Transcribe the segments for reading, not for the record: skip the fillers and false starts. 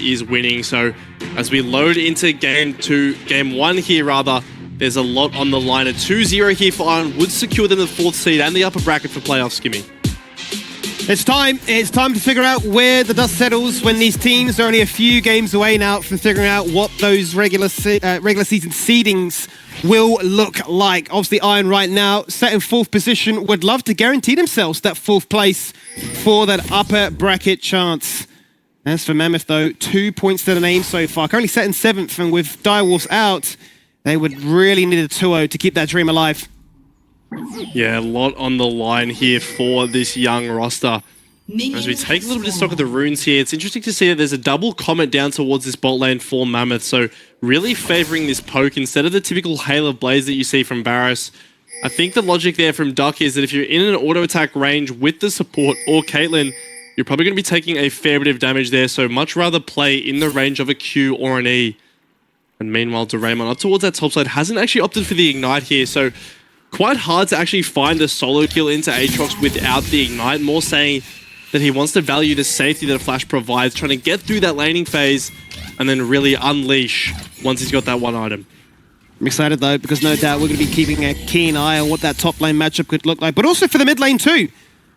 is winning. So as we load into game one here rather, there's a lot on the line. A 2-0 here for Ion would secure them the 4th seed and the upper bracket for playoffs, Skimmy. It's time to figure out where the dust settles when these teams are only a few games away now from figuring out what those regular season seedings will look like. Obviously, Iron right now, set in 4th position, would love to guarantee themselves that 4th place for that upper bracket chance. As for Mammoth, though, 2 points to the name so far. Currently set in 7th, and with Direwolves out, they would really need a 2-0 to keep that dream alive. Yeah, a lot on the line here for this young roster. As we take a little bit of stock of the runes here, it's interesting to see that there's a double comet down towards this bot lane for Mammoth, so really favouring this poke instead of the typical hail of blaze that you see from Barris. I think the logic there from Duck is that if you're in an auto attack range with the support or Caitlyn, you're probably going to be taking a fair bit of damage there, so much rather play in the range of a Q or an E. And meanwhile, Doraemon up towards that top side hasn't actually opted for the Ignite here, so quite hard to actually find a solo kill into Aatrox without the Ignite, more saying that he wants to value the safety that a flash provides, trying to get through that laning phase and then really unleash once he's got that one item. I'm excited though, because no doubt we're going to be keeping a keen eye on what that top lane matchup could look like, but also for the mid lane too.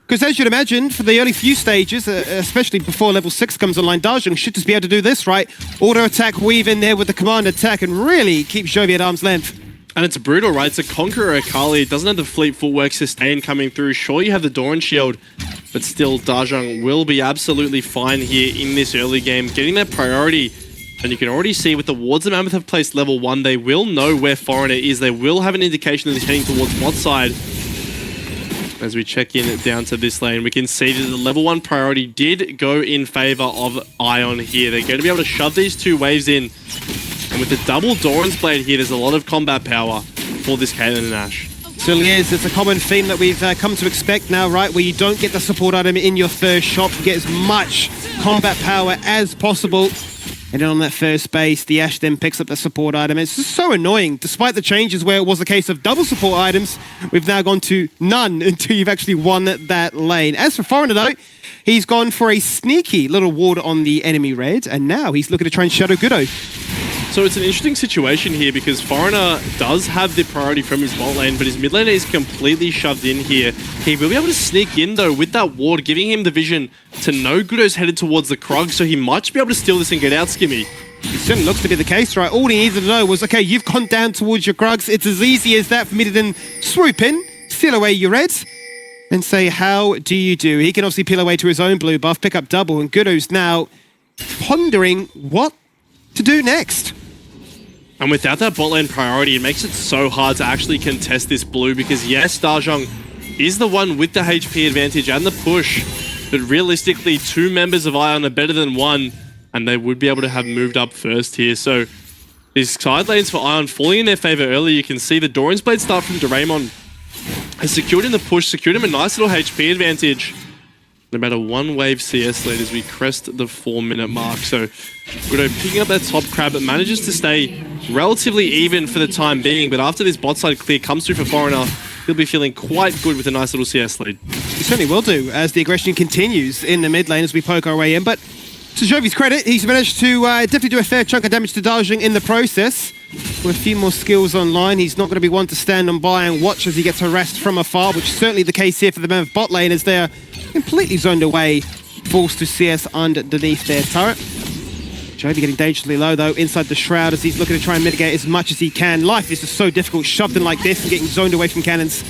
Because as you'd imagine, for the early few stages, especially before level 6 comes online, Dajong should just be able to do this, right? Auto attack, weave in there with the command attack and really keep Jovi at arm's length. And it's brutal, right? It's a Conqueror Akali. It doesn't have the fleet footwork sustain coming through. Sure, you have the Doran Shield, but still, Dajong will be absolutely fine here in this early game, getting that priority. And you can already see with the wards that Mammoth have placed level 1, they will know where Foreigner is. They will have an indication that he's heading towards bot side. As we check in down to this lane, we can see that the level 1 priority did go in favor of Ion here. They're going to be able to shove these 2 waves in. And with the double Doran's Blade here, there's a lot of combat power for this Caitlyn and Ashe. Certainly is. It's a common theme that we've come to expect now, right? Where you don't get the support item in your first shop, you get as much combat power as possible. And then on that first base, the Ashe then picks up the support item. It's just so annoying. Despite the changes where it was a case of double support items, we've now gone to none until you've actually won that lane. As for Foreigner though, he's gone for a sneaky little ward on the enemy red, and now he's looking to try and shadow Goodo. So it's an interesting situation here because Foreigner does have the priority from his bot lane, but his mid lane is completely shoved in here. He will be able to sneak in though with that ward, giving him the vision to know Goodo's headed towards the Krog, so he might be able to steal this and get out, Skimmy. It certainly looks to be the case, right? All he needed to know was, okay, you've gone down towards your Krugs. It's as easy as that for me to then swoop in, steal away your reds, and say, how do you do? He can obviously peel away to his own blue buff, pick up double, and Goodo's now pondering what to do next. And without that bot lane priority, it makes it so hard to actually contest this blue because yes, Dajong is the one with the HP advantage and the push, but realistically, 2 members of Ion are better than 1, and they would be able to have moved up first here. So these side lanes for Ion falling in their favor early. You can see the Doran's Blade start from Doraemon has secured him the push, secured him a nice little HP advantage. No matter 1 wave CS lead as we crest the 4-minute mark. So Goodo picking up that top crab, but manages to stay relatively even for the time being. But after this bot side clear comes through for Foreigner, he'll be feeling quite good with a nice little CS lead. He certainly will do as the aggression continues in the mid lane as we poke our way in. But to Jovi's credit, he's managed to definitely do a fair chunk of damage to Dajong in the process. With a few more skills online, he's not going to be one to stand on by and watch as he gets harassed from afar, which is certainly the case here for the Mammoth bot lane as they're completely zoned away, forced to CS underneath their turret. Jovi getting dangerously low though inside the shroud as he's looking to try and mitigate as much as he can. Life is just so difficult, shoved in like this and getting zoned away from cannons.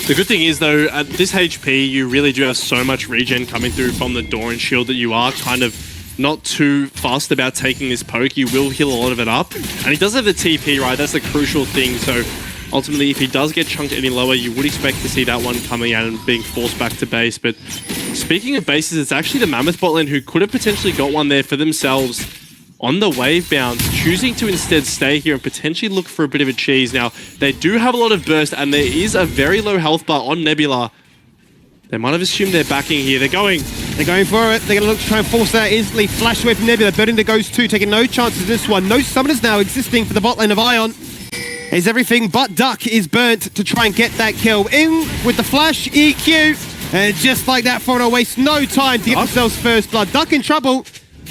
The good thing is though, at this HP, you really do have so much regen coming through from the Doran Shield that you are kind of not too fast about taking this poke. You will heal a lot of it up. And he does have the TP, right? That's the crucial thing. So ultimately, if he does get chunked any lower, you would expect to see that one coming out and being forced back to base. But speaking of bases, it's actually the Mammoth bot lane who could have potentially got one there for themselves on the wave bounce, choosing to instead stay here and potentially look for a bit of a cheese. Now, they do have a lot of burst, and there is a very low health bar on Nebula. They might have assumed they're backing here. They're going for it. They're going to look to try and force that instantly. Flash away from Nebula. Burning the Ghost 2, taking no chances this one. No summoners now existing for the bot lane of Ion. As everything but Duck is burnt to try and get that kill. In with the flash, EQ. And just like that, Foreigner wastes no time to get themselves first blood. Duck in trouble.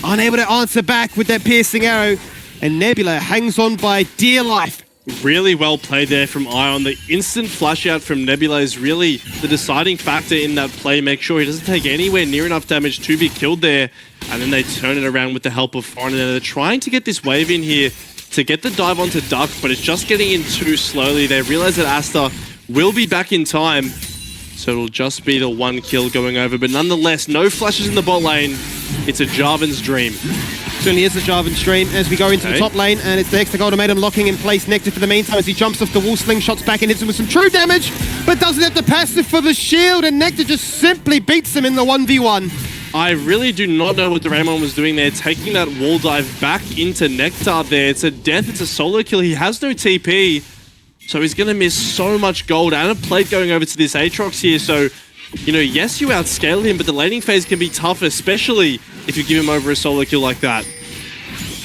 unable to answer back with that piercing arrow. And Nebula hangs on by dear life. Really well played there from Ion. The instant flash out from Nebula is really the deciding factor in that play. Make sure he doesn't take anywhere near enough damage to be killed there. And then they turn it around with the help of Foreigner. They're trying to get this wave in here to get the dive onto Duck, but it's just getting in too slowly. They realize that Asta will be back in time, so it'll just be the 1 kill going over. But nonetheless, no flashes in the bot lane. It's a Jarvan's dream. Certainly is a Jarvan's dream as we go into the top lane, and it's the Extra Ultimatum locking in place. Nectar for the meantime as he jumps off the wall, slingshots back and hits him with some true damage, but doesn't have the passive for the shield, and Nectar just simply beats him in the 1v1. I really do not know what Doraemon was doing there, taking that wall dive back into Nectar there. It's a death, it's a solo kill. He has no TP, so he's going to miss so much gold and a plate going over to this Aatrox here. So, you know, yes, you outscale him, but the laning phase can be tough, especially if you give him over a solo kill like that.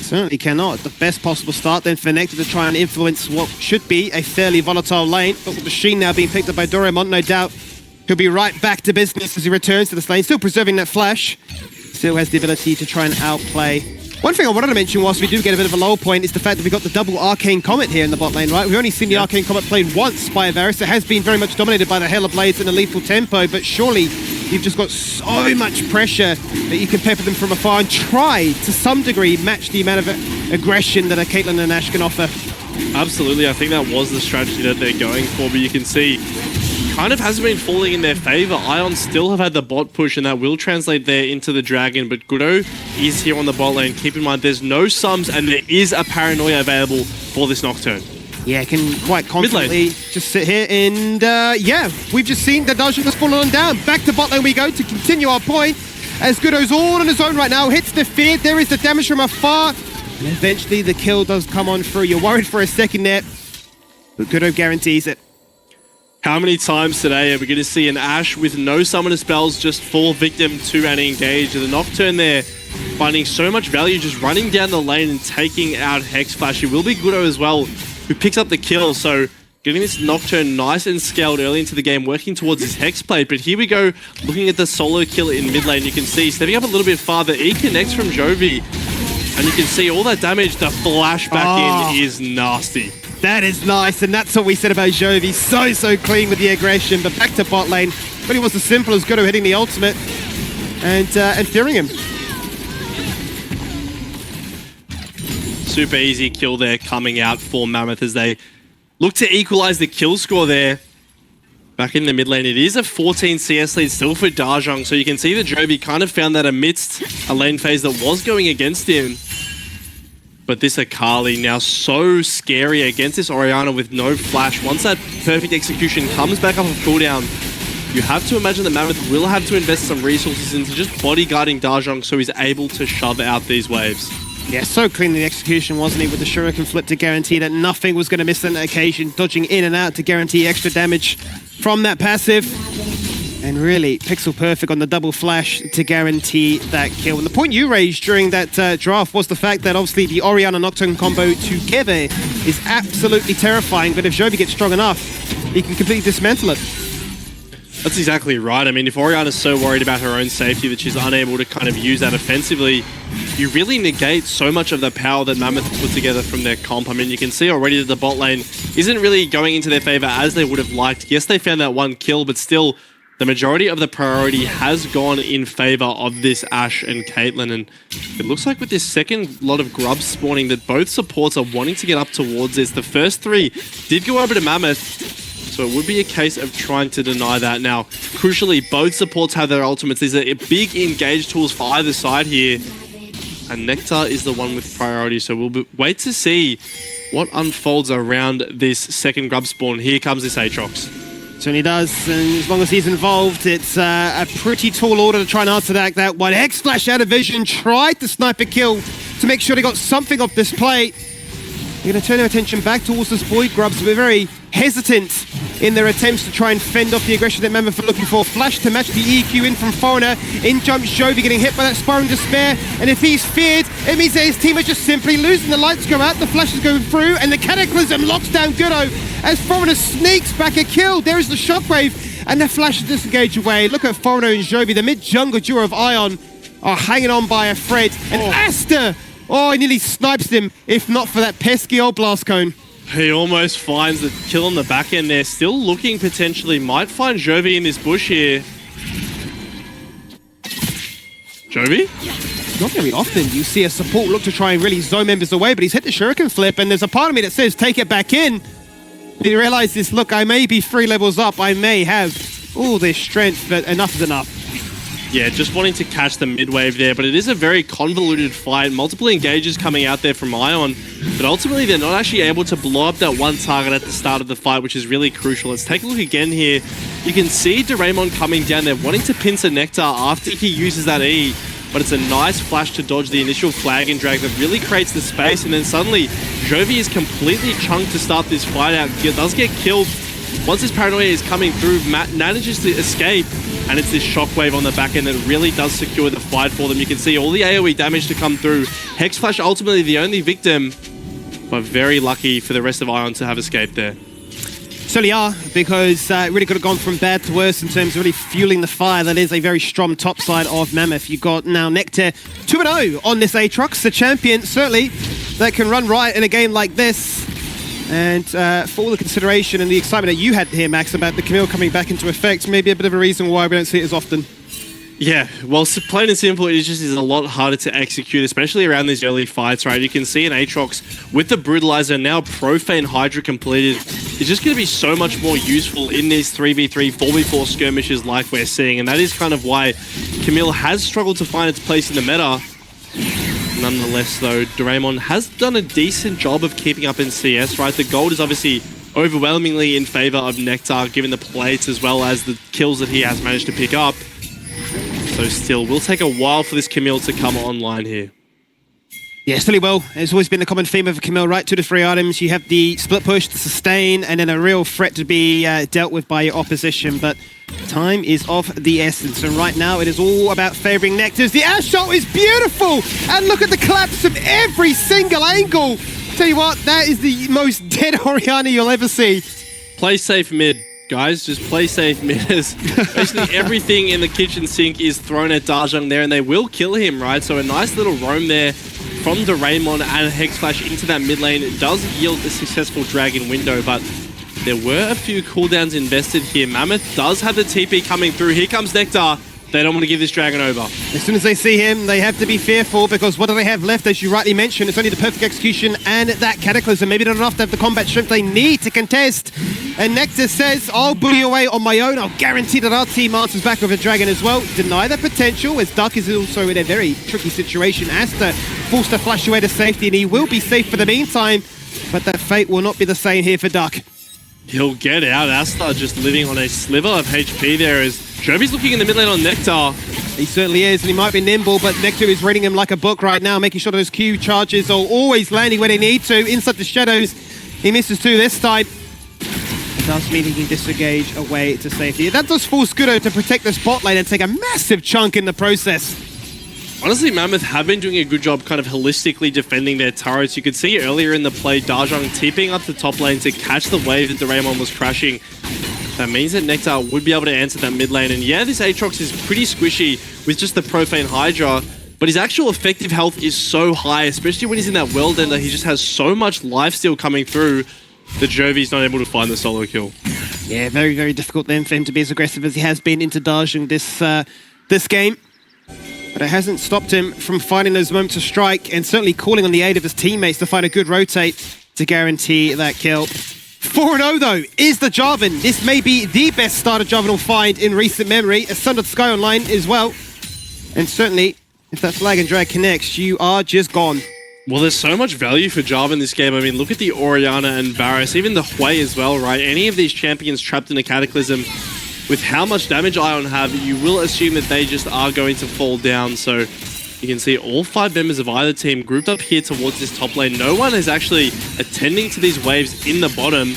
Certainly cannot. The best possible start then for Nectar to try and influence what should be a fairly volatile lane, but with the Sheen now being picked up by Doraemon, no doubt he'll be right back to business as he returns to this lane, still preserving that flash. Still has the ability to try and outplay. One thing I wanted to mention whilst we do get a bit of a low point is the fact that we got the double Arcane Comet here in the bot lane, right? We've only seen the Arcane Comet played once by Varus. It has been very much dominated by the Hella Blades and the lethal tempo, but surely you've just got so much pressure that you can pepper them from afar and try to some degree match the amount of aggression that a Caitlyn and Ashe can offer. Absolutely, I think that was the strategy that they're going for, but you can see kind of hasn't been falling in their favor. Ion still have had the bot push, and that will translate there into the Dragon, but Gudo is here on the bot lane. Keep in mind, there's no sums, and there is a Paranoia available for this Nocturne. Yeah, can quite confidently just sit here and, yeah, we've just seen the Dajun has fallen on down. Back to bot lane we go to continue our point, as Gudo's all on his own right now, hits the fear, there is the damage from afar, and eventually the kill does come on through. You're worried for a second there, but Gudo guarantees it. How many times today are we going to see an Ashe with no summoner spells just fall victim to an engage? The Nocturne there finding so much value just running down the lane and taking out Hex Flash. It will be Gudo as well who picks up the kill, so getting this Nocturne nice and scaled early into the game, working towards his Hex plate. But here we go, looking at the solo kill in mid lane. You can see stepping up a little bit farther, E connects from Jovi, and you can see all that damage. The flash back in is nasty. That is nice, and that's what we said about Jovi. So clean with the aggression, but back to bot lane. But it was as simple as Gudo hitting the ultimate and fearing him. Super easy kill there coming out for Mammoth as they look to equalize the kill score there. Back in the mid lane, it is a 14 CS lead still for Dajong, so you can see that Jovi kind of found that amidst a lane phase that was going against him. But this Akali now so scary against this Orianna with no flash. Once that perfect execution comes back off of cooldown, you have to imagine that Mammoth will have to invest some resources into just bodyguarding Dajong so he's able to shove out these waves. Yeah, so clean the execution, wasn't he, with the Shuriken flip to guarantee that nothing was going to miss on that occasion, dodging in and out to guarantee extra damage from that passive. And really, pixel perfect on the double flash to guarantee that kill. And the point you raised during that draft was the fact that obviously the Orianna Nocturne combo together is absolutely terrifying, but if Jovi gets strong enough, he can completely dismantle it. That's exactly right. I mean, if Orianna's so worried about her own safety that she's unable to kind of use that offensively, you really negate so much of the power that Mammoth put together from their comp. I mean, you can see already that the bot lane isn't really going into their favor as they would have liked. Yes, they found that one kill, but still, the majority of the priority has gone in favor of this Ashe and Caitlyn, and it looks like with this second lot of grubs spawning that both supports are wanting to get up towards this. The first three did go over to Mammoth, so it would be a case of trying to deny that. Now, crucially, both supports have their ultimates. These are big engage tools for either side here, and Nectar is the one with priority, so we'll wait to see what unfolds around this second grub spawn. Here comes this Aatrox. Certainly does, and as long as he's involved, it's a pretty tall order to try and answer that one. Hex Flash out of vision, tried the sniper kill to make sure they got something off this plate. They're going to turn their attention back towards this Void Grubs, but very hesitant in their attempts to try and fend off the aggression that Mammoth are looking for. Flash to match the EQ in from Foreigner. In jumps Jovi, getting hit by that Spiraling Despair, and if he's feared, it means that his team are just simply losing. The lights go out, the flash is going through, and the Cataclysm locks down Gudo as Foreigner sneaks back a kill. There is the Shockwave, and the flash is disengaged away. Look at Foreigner and Jovi, the mid-jungle duo of Ion, are hanging on by a thread. And Asta! Oh, he nearly snipes him, if not for that pesky old blast cone. He almost finds the kill on the back end there. Still looking potentially. Might find Jovi in this bush here. Jovi? Not very often you see a support look to try and really zone members away, but he's hit the shuriken flip, and there's a part of me that says take it back in. But he realizes, look, I may be 3 levels up. I may have all this strength, but enough is enough. Yeah, just wanting to catch the mid-wave there, but it is a very convoluted fight. Multiple engages coming out there from Ion, but ultimately they're not actually able to blow up that one target at the start of the fight, which is really crucial. Let's take a look again here. You can see Doraemon coming down there, wanting to pincer Nectar after he uses that E, but it's a nice flash to dodge the initial flag and drag that really creates the space, and then suddenly Jovi is completely chunked to start this fight out. He does get killed. Once his paranoia is coming through, Matt manages to escape, and it's this shockwave on the back end that really does secure the fight for them. You can see all the AoE damage to come through. Hex Flash ultimately the only victim, but very lucky for the rest of Ion to have escaped there. Certainly are, because it really could have gone from bad to worse in terms of really fueling the fire that is a very strong top side of Mammoth. You've got now Nectar 2-0 on this Aatrox, the champion, certainly, that can run riot in a game like this. And for all the consideration and the excitement that you had here, Max, about the Camille coming back into effect, maybe a bit of a reason why we don't see it as often. Yeah, well, plain and simple, it just is a lot harder to execute, especially around these early fights, right? You can see an Aatrox with the Brutalizer, now Profane Hydra completed. It's just going to be so much more useful in these 3v3, 4v4 skirmishes like we're seeing, and that is kind of why Camille has struggled to find its place in the meta. Nonetheless, though, Doraemon has done a decent job of keeping up in CS, right? The gold is obviously overwhelmingly in favor of Nectar, given the plates as well as the kills that he has managed to pick up. So still, will take a while for this Camille to come online here. Yeah, still will. It's always been a common theme of Camille, right? 2 to 3 items. You have the split push, the sustain, and then a real threat to be dealt with by your opposition. But time is of the essence, and right now it is all about favoring Nectars. The ash shot is beautiful, and look at the collapse from every single angle. Tell you what, that is the most dead Orianna you'll ever see. Play safe mid, guys. Just play safe mid. Basically everything in the kitchen sink is thrown at Dajang there, and they will kill him, right? So a nice little roam there from Doraemon and Hex Flash into that mid lane. It does yield a successful dragon window, but there were a few cooldowns invested here. Mammoth does have the TP coming through. Here comes Nectar. They don't want to give this dragon over. As soon as they see him, they have to be fearful, because what do they have left? As you rightly mentioned, it's only the perfect execution and that Cataclysm. Maybe not enough to have the combat strength they need to contest. And Nectar says, I'll bully away on my own. I'll guarantee that our team answers back with a dragon as well. Deny the potential, as Duck is also in a very tricky situation. Asta forced to flash away to safety, and he will be safe for the meantime. But that fate will not be the same here for Duck. He'll get out. Asta just living on a sliver of HP there as Jovi's looking in the mid lane on Nectar. He certainly is, and he might be nimble, but Nectar is reading him like a book right now, making sure those Q charges are always landing where they need to. Inside the shadows, he misses 2 this time. It does mean he can disengage away to safety. That does force Scudo to protect this bot lane and take a massive chunk in the process. Honestly, Mammoth have been doing a good job kind of holistically defending their turrets. You could see earlier in the play, Dajang TPing up the top lane to catch the wave that Doraemon was crashing. That means that Nectar would be able to answer that mid lane. And yeah, this Aatrox is pretty squishy with just the Profane Hydra, but his actual effective health is so high, especially when he's in that World Ender. He just has so much lifesteal coming through that Jovi's not able to find the solo kill. Yeah, very, very difficult then for him to be as aggressive as he has been into Dajang this game. But it hasn't stopped him from finding those moments of strike, and certainly calling on the aid of his teammates to find a good rotate to guarantee that kill. 4-0 though is the Jarvan. This may be the best starter Jarvan will find in recent memory. A Sundered Sky online as well. And certainly, if that flag and drag connects, you are just gone. Well, there's so much value for Jarvan in this game. I mean, look at the Orianna and Varus, even the Hui as well, right? Any of these champions trapped in a Cataclysm, with how much damage Ion have, you will assume that they just are going to fall down. So you can see all 5 members of either team grouped up here towards this top lane. No one is actually attending to these waves in the bottom.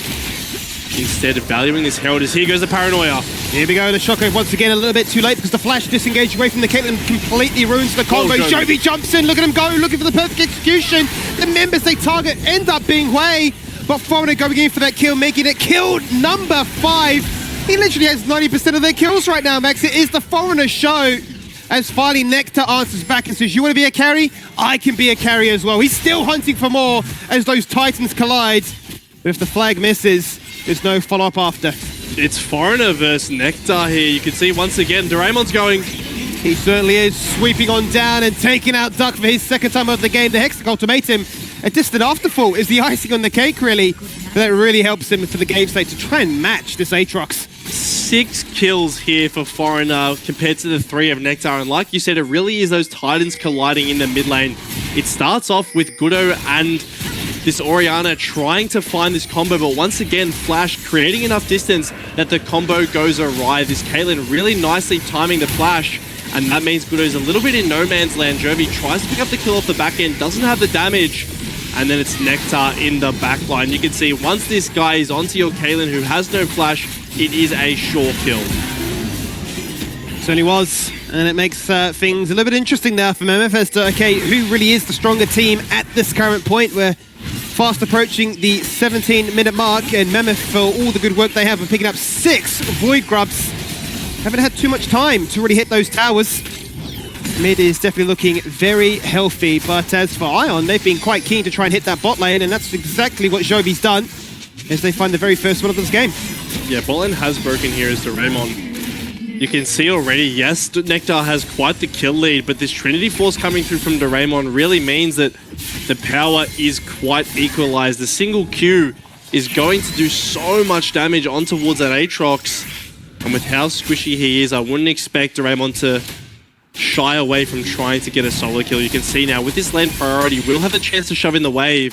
Instead of valuing this Herald, as here goes the Paranoia. Here we go, the Shockwave once again a little bit too late, because the flash disengaged away from the Caitlyn completely ruins the combo. Jovi jumps in, look at him go, looking for the perfect execution. The members they target end up being Hui, but Foreigner going in for that kill, making it kill number 5. He literally has 90% of their kills right now, Max. It is the Foreigner show. as finally Nectar answers back and says, you want to be a carry? I can be a carry as well. He's still hunting for more as those Titans collide. But if the flag misses, there's no follow-up after. It's Foreigner versus Nectar here. You can see once again, Doraemon's going. He certainly is, sweeping on down and taking out Duck for his second time of the game. The Hextech Ultimatum, a distant afterthought, is the icing on the cake, really. But that really helps him for the game state to try and match this Aatrox. 6 kills here for Foreigner compared to the 3 of Nectar. And like you said, it really is those Titans colliding in the mid lane. It starts off with Gudo and this Orianna trying to find this combo, but once again, Flash creating enough distance that the combo goes awry. This Caitlyn really nicely timing the flash, and that means Gudo's a little bit in no man's land. Jovi tries to pick up the kill off the back end, doesn't have the damage, and then it's Nectar in the back line. You can see once this guy is onto your Caitlyn who has no flash, it is a sure kill. Certainly was, and it makes things a little bit interesting now for Mammoth as to, okay, who really is the stronger team at this current point. We're fast approaching the 17-minute mark, and Mammoth, for all the good work they have of picking up 6 Void Grubs, haven't had too much time to really hit those towers. Mid is definitely looking very healthy, but as for Ion, they've been quite keen to try and hit that bot lane, and that's exactly what Jovi's done as they find the very first one of this game. Yeah, bot lane has broken here as Doraemon. You can see already, yes, Nectar has quite the kill lead, but this Trinity Force coming through from Doraemon really means that the power is quite equalized. The single Q is going to do so much damage on towards that Aatrox, and with how squishy he is, I wouldn't expect Doraemon to shy away from trying to get a solo kill. You can see now with this lane priority, will have a chance to shove in the wave,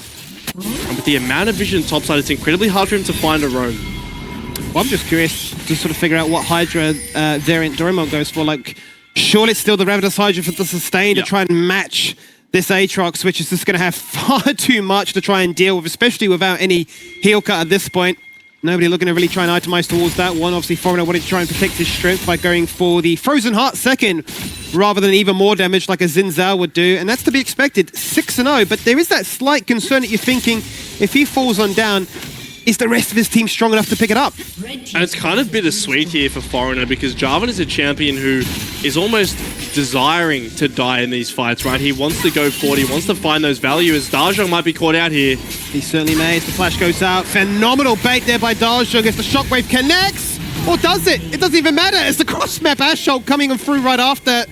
and with the amount of vision topside, it's incredibly hard for him to find a roam. Well, I'm just curious to sort of figure out what Hydra variant Doraemon goes for. Like, surely it's still the Ravenous Hydra for the sustain to try and match this Aatrox, which is just going to have far too much to try and deal with, especially without any heal cut at this point. Nobody looking to really try and itemize towards that one. Obviously, Foreigner wanted to try and protect his strength by going for the Frozen Heart second, rather than even more damage like a Xin Zhao would do. And that's to be expected, 6-0. But there is that slight concern that you're thinking, if he falls on down, is the rest of his team strong enough to pick it up? And it's kind of bittersweet here for Foreigner because Jarvan is a champion who is almost desiring to die in these fights, right? He wants to go forward, he wants to find those values. Dajong might be caught out here. He certainly may as the flash goes out. Phenomenal bait there by Dajong as the shockwave connects. Or does it? It doesn't even matter. It's the cross-map Assault coming on through right after.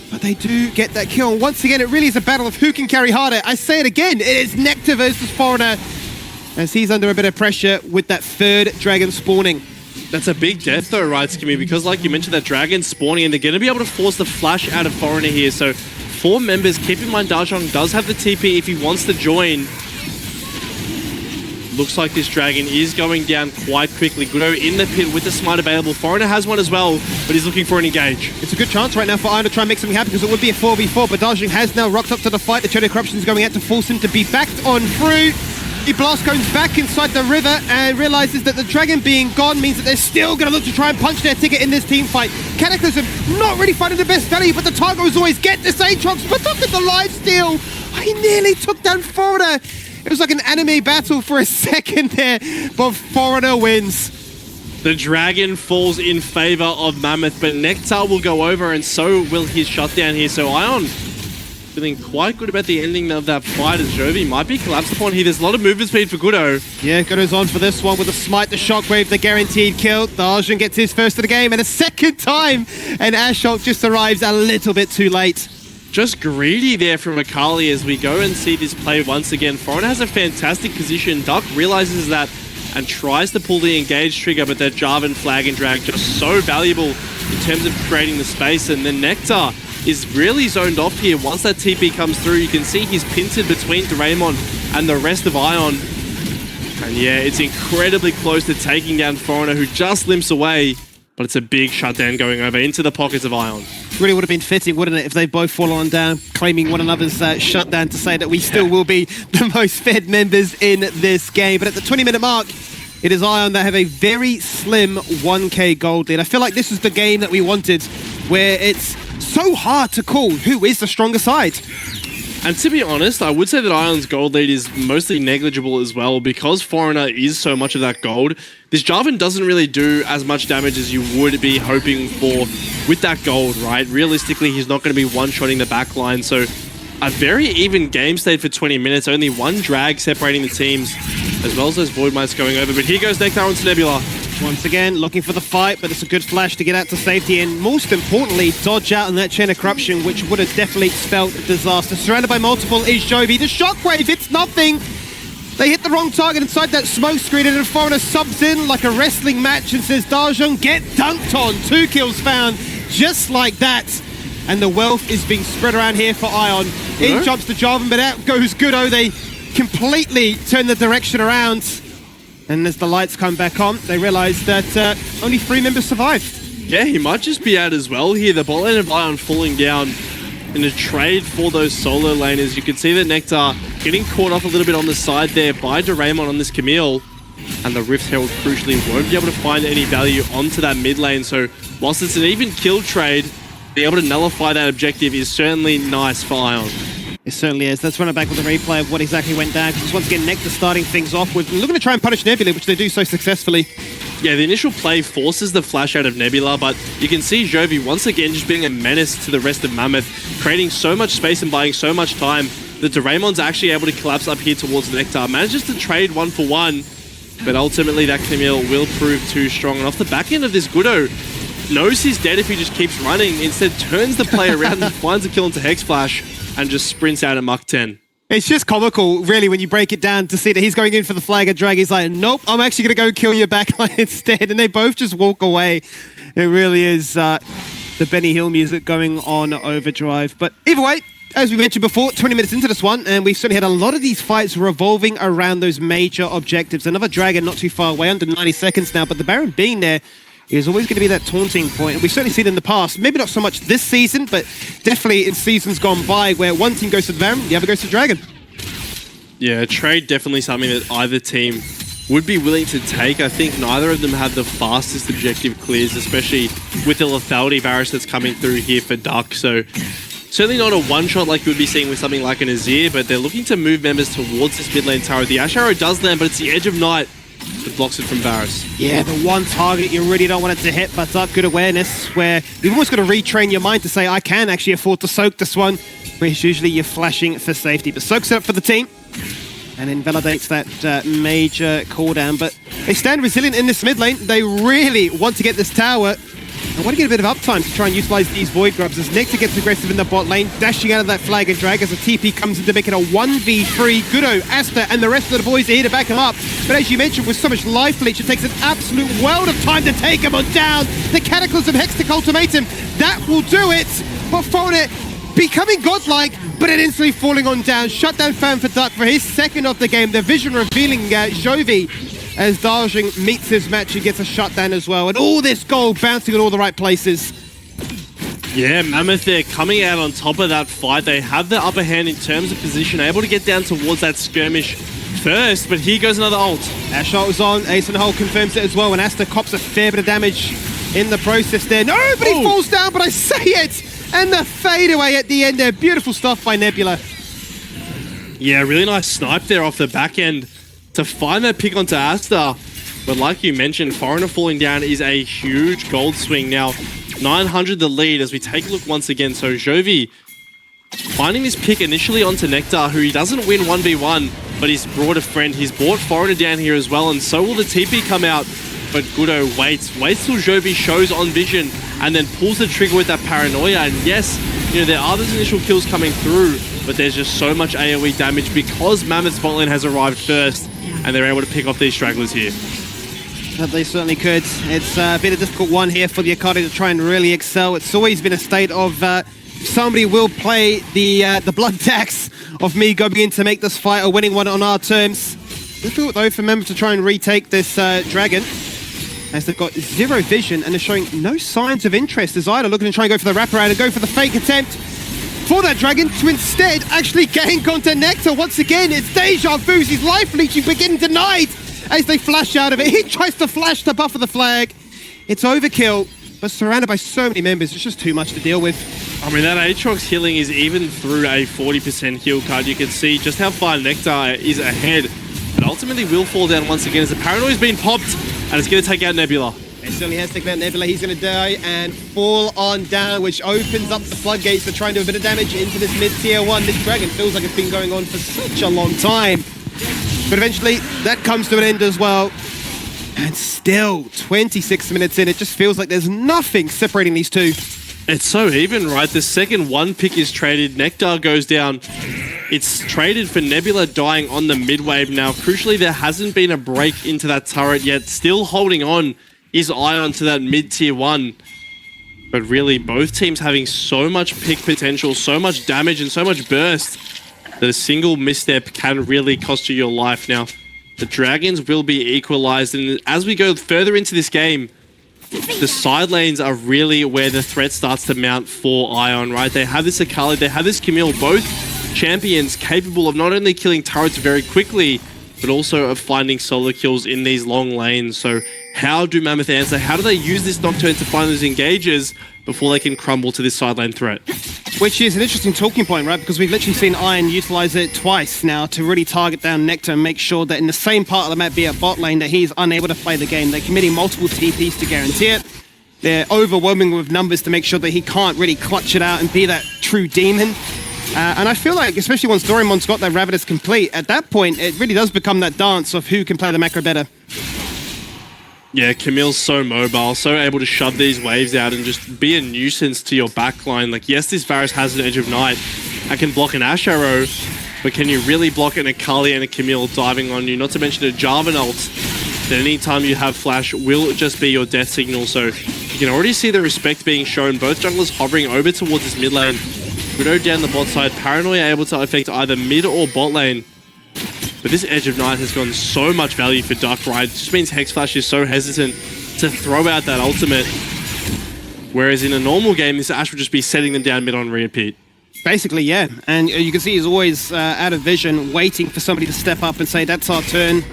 But they do get that kill. And once again, it really is a battle of who can carry harder. I say it again, it is Nectar versus Foreigner, as he's under a bit of pressure with that third dragon spawning. That's a big death though, right, Skimmy? Because like you mentioned, that dragon spawning, and they're going to be able to force the flash out of Foreigner here. So 4 members, keep in mind Dajong does have the TP if he wants to join. Looks like this dragon is going down quite quickly. Gudo in the pit with the smite available. Foreigner has one as well, but he's looking for an engage. It's a good chance right now for Iron to try and make something happen because it would be a 4v4, but Dajong has now rocked up to the fight. The Shadow Corruption is going out to force him to be backed on through. He blast cones back inside the river and realizes that the dragon being gone means that they're still going to look to try and punch their ticket in this team fight. Cataclysm not really finding the best value, but the target was always get this Aatrox, but look at the lifesteal. He nearly took down Foreigner. It was like an anime battle for a second there, but Foreigner wins. The dragon falls in favor of Mammoth, but Nectar will go over and so will his shutdown here. So Ion feeling quite good about the ending of that fight as Jovi might be collapsed upon here. There's a lot of movement speed for Gudo. Yeah, Gudo's on for this one with the smite, the shockwave, the guaranteed kill. Dajong gets his first of the game and a second time, and Assault just arrives a little bit too late. Just greedy there from Akali as we go and see this play once again. Foreigner has a fantastic position. Duck realizes that and tries to pull the engage trigger, but that Jarvan flag and drag just so valuable in terms of creating the space. And then Nectar is really zoned off here. Once that TP comes through, you can see he's pincered between Doraemon and the rest of Ion. And yeah, it's incredibly close to taking down Foreigner, who just limps away. But it's a big shutdown going over into the pockets of Ion. Really would have been fitting, wouldn't it, if they both fall on down, claiming one another's shutdown to say that we still will be the most fed members in this game. But at the 20-minute mark, it is Ion that have a very slim 1k gold lead. I feel like this is the game that we wanted, where it's so hard to call who is the stronger side. And to be honest, I would say that Ion's gold lead is mostly negligible as well because Foreigner is so much of that gold. This Jarvan doesn't really do as much damage as you would be hoping for with that gold, right? Realistically, he's not going to be one-shotting the backline, so a very even game state for 20 minutes. Only one drag separating the teams, as well as those Void Mites going over. But here goes Nectar onto Nebula. Once again, looking for the fight, but it's a good flash to get out to safety and, most importantly, dodge out on that chain of corruption, which would have definitely spelled disaster. Surrounded by multiple is Jovi. The shockwave, it's nothing. They hit the wrong target inside that smoke screen, and then Foreigner subs in like a wrestling match and says, Dajong, get dunked on. 2 kills found, just like that. And the wealth is being spread around here for Ion. In jumps the Jarvan, but out goes Gudo. They completely turn the direction around. And as the lights come back on, they realize that only 3 members survived. Yeah, he might just be out as well here. The bot lane of Ion falling down in a trade for those solo laners. You can see that Nectar getting caught off a little bit on the side there by Doraemon on this Camille. And the Rift Herald crucially won't be able to find any value onto that mid lane. So whilst it's an even kill trade, being able to nullify that objective is certainly nice for Ion. It certainly is. Let's run it back with a replay of what exactly went down, because once again, Nectar starting things off with looking to try and punish Nebula, which they do so successfully. Yeah, the initial play forces the flash out of Nebula, but you can see Jovi once again just being a menace to the rest of Mammoth, creating so much space and buying so much time that Doraemon's actually able to collapse up here towards Nectar. Manages to trade 1-for-1, but ultimately that Camille will prove too strong. And off the back end of this, Gudo knows he's dead if he just keeps running, instead turns the play around and finds a kill into Hex Flash and just sprints out at Mach 10. It's just comical, really, when you break it down to see that he's going in for the flag and drag. He's like, nope, I'm actually going to go kill your backline instead. And they both just walk away. It really is the Benny Hill music going on overdrive. But either way, as we mentioned before, 20 minutes into this one, and we've certainly had a lot of these fights revolving around those major objectives. Another Dragon not too far away, under 90 seconds now, but the Baron being there is always going to be that taunting point. And we've certainly seen it in the past, maybe not so much this season, but definitely in seasons gone by where one team goes to the Baron, the other goes to Dragon. Yeah, trade definitely something that either team would be willing to take. I think neither of them have the fastest objective clears, especially with the lethality barrage that's coming through here for Duck. So certainly not a one-shot like you would be seeing with something like an Azir, but they're looking to move members towards this mid lane tower. The Ash Arrow does land, but it's the Edge of Night that blocks it from Varus. Yeah, the one target you really don't want it to hit, but Duck, good awareness, where you've almost got to retrain your mind to say, I can actually afford to soak this one, whereas usually you're flashing for safety. But soaks it up for the team, and invalidates that major cooldown. But they stand resilient in this mid lane. They really want to get this tower. I want to get a bit of uptime to try and utilize these Void Grubs as Nectar gets aggressive in the bot lane, dashing out of that flag and drag as the TP comes in to make it a 1v3. Gudo, Asta, and the rest of the boys are here to back him up. But as you mentioned, with so much life leech, it takes an absolute world of time to take him on down. The Cataclysm Hextech Ultimatum, that will do it. But Foreigner becoming godlike, but it instantly falling on down. Shutdown fan for Duck for his second of the game. The vision revealing Jovi as Darjing meets his match and gets a shutdown as well. And all this gold bouncing in all the right places. Yeah, Mammoth, they're coming out on top of that fight. They have the upper hand in terms of position, able to get down towards that skirmish first, but here goes another ult. Ash ult is on, Ace and Hole confirms it as well, and Asta cops a fair bit of damage in the process there. Nobody falls down, but I say it! And the fadeaway at the end there. Beautiful stuff by Nebula. Yeah, really nice snipe there off the back end to find that pick onto Asta. But like you mentioned, Foreigner falling down is a huge gold swing. Now, 900 the lead as we take a look once again. So Jovi finding this pick initially onto Nectar, who he doesn't win 1v1, but he's brought a friend. He's brought Foreigner down here as well, and so will the TP come out. But Gudo waits till Jovi shows on vision and then pulls the trigger with that paranoia. And yes, you know, there are those initial kills coming through, but there's just so much AoE damage because Mammoth's bot lane has arrived first and they're able to pick off these stragglers here. They certainly could. It's been a difficult one here for the Akari to try and really excel. It's always been a state of somebody will play the blood tax of me going in to make this fight or winning one on our terms. Difficult though for Mammoth to try and retake this dragon, as they've got zero vision and are showing no signs of interest as either looking to try and go for the wraparound and go for the fake attempt for that dragon to instead actually gank onto Nectar. Once again, it's deja vu. His life leeching beginning denied as they flash out of it. He tries to flash to buffer the flag. It's overkill. but surrounded by so many members, it's just too much to deal with. I mean, that Aatrox healing is even through a 40% heal card. You can see just how far Nectar is ahead, but ultimately will fall down once again as the Paranoia's been popped, and it's going to take out Nebula. It certainly has taken out Nebula. He's going to die and fall on down, which opens up the floodgates for trying to do a bit of damage into this mid-tier 1. This Dragon feels like it's been going on for such a long time. But eventually, that comes to an end as well. And still, 26 minutes in, it just feels like there's nothing separating these two. It's so even, right? The second one pick is traded. Nectar goes down. It's traded for Nebula dying on the mid-wave now. Crucially, there hasn't been a break into that turret yet. Still holding on is Ion to that mid-tier 1. But really, both teams having so much pick potential, so much damage, and so much burst that a single misstep can really cost you your life. Now, the Dragons will be equalized, and as we go further into this game, the side lanes are really where the threat starts to mount for Ion, right? They have this Akali, they have this Camille, both champions capable of not only killing turrets very quickly, but also of finding solo kills in these long lanes. So how do Mammoth answer? How do they use this Nocturne to find those engages before they can crumble to this side lane threat? Which is an interesting talking point, right? Because we've literally seen Iron utilize it twice now to really target down Nectar and make sure that in the same part of the map, be it bot lane, that he's unable to play the game. They're committing multiple TPs to guarantee it. They're overwhelming with numbers to make sure that he can't really clutch it out and be that true demon. And I feel like, especially once Doraemon's got that Ravenous complete, at that point, it really does become that dance of who can play the macro better. Yeah, Camille's so mobile, so able to shove these waves out and just be a nuisance to your backline. Like, yes, this Varus has an Edge of Night and can block an Ashe Arrow, but can you really block an Akali and a Camille diving on you? Not to mention a Jarvan ult, that anytime you have Flash will just be your death signal. So you can already see the respect being shown. Both junglers hovering over towards this mid lane. Widow down the bot side, Paranoia able to affect either mid or bot lane. But this Edge of Night has gone so much value for Duck, right? It just means Hex Flash is so hesitant to throw out that ultimate. Whereas in a normal game, this Ashe would just be setting them down mid on repeat. Basically, yeah. And you can see he's always out of vision, waiting for somebody to step up and say, that's our turn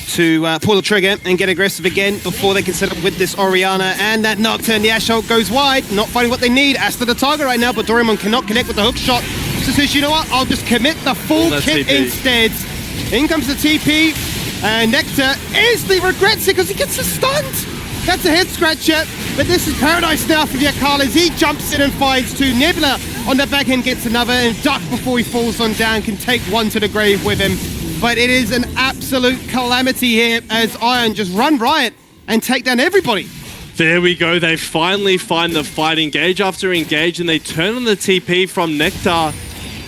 to pull the trigger and get aggressive again before they can set up with this Orianna. And that Nocturne, the Ashe ult goes wide, not finding what they need. Asta the target right now, but Doraemon cannot connect with the hook shot. So says, you know what, I'll just commit the full kit instead. In comes the TP, and Nectar instantly regrets it because he gets a stunned. That's a head scratcher, but this is paradise now for the Akalis. He jumps in and finds two. Nebula on the back end gets another, and Duck, before he falls on down, can take one to the grave with him. But it is an absolute calamity here as Iron just run riot and take down everybody. There we go. They finally find the fight, engage after engage, and they turn on the TP from Nectar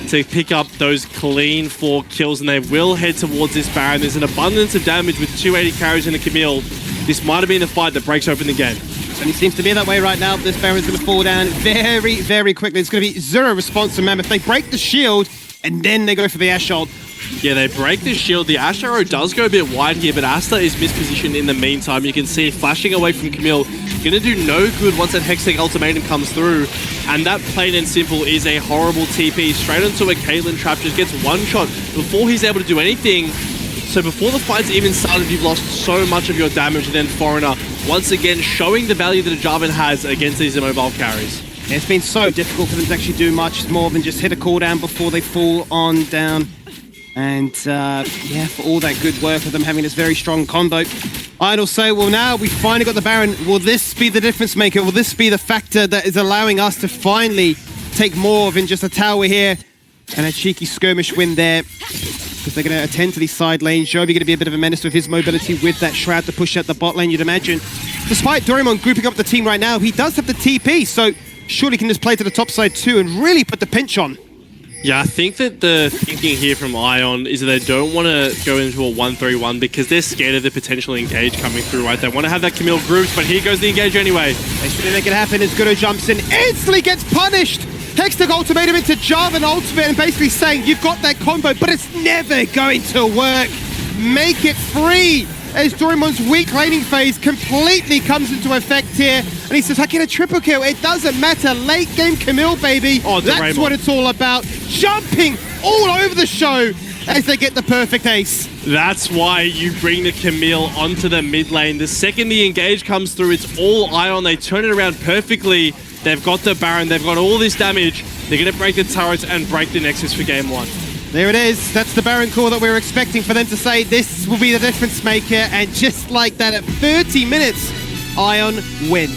to pick up those clean 4 kills, and they will head towards this Baron. There's an abundance of damage with 280 carries and a Camille. This might have been the fight that breaks open the game. And it seems to be that way right now. This Baron's going to fall down very, very quickly. It's going to be zero response from Mammoth. They break the shield, and then they go for the Ashe ult. Yeah, they break the shield. The Ashe Arrow does go a bit wide here, but Asta is mispositioned in the meantime. You can see it flashing away from Camille. Gonna do no good once that Hextech ultimatum comes through. And that, plain and simple, is a horrible TP. Straight onto a Caitlyn trap, just gets one shot before he's able to do anything. So before the fight's even started, you've lost so much of your damage. And then Foreigner, once again, showing the value that a Jarvan has against these immobile carries. Yeah, it's been so difficult for them to actually do much more than just hit a cooldown before they fall on down. And yeah, for all that good work of them having this very strong combo, I'd say, well, now we finally got the Baron. Will this be the difference maker? Will this be the factor that is allowing us to finally take more than just a tower here and a cheeky skirmish win there? Because they're going to attend to these side lanes. Jovi going to be a bit of a menace with his mobility with that Shroud to push out the bot lane, you'd imagine. Despite Doraemon grouping up the team right now, he does have the TP, so surely he can just play to the top side too and really put the pinch on. Yeah, I think that the thinking here from Ion is that they don't want to go into a 1-3-1 because they're scared of the potential engage coming through, right? They want to have that Camille groups, but here goes the engage anyway. They should make it happen as Gudo jumps in, instantly gets punished! Hextech ultimatum into Jarvan ultimate and basically saying, you've got that combo, but it's never going to work. Make it free! As Doraemon's weak laning phase completely comes into effect here. And he says, I get a triple kill. It doesn't matter. Late game Camille, baby. Oh, that's what it's all about. Jumping all over the show. as they get the perfect ace. That's why you bring the Camille onto the mid lane. The second the engage comes through, it's all Ion. They turn it around perfectly. They've got the Baron. They've got all this damage. They're going to break the turrets and break the Nexus for game 1. There it is. That's the Baron call that we were expecting for them to say this will be the difference maker. And just like that, at 30 minutes, Ion win.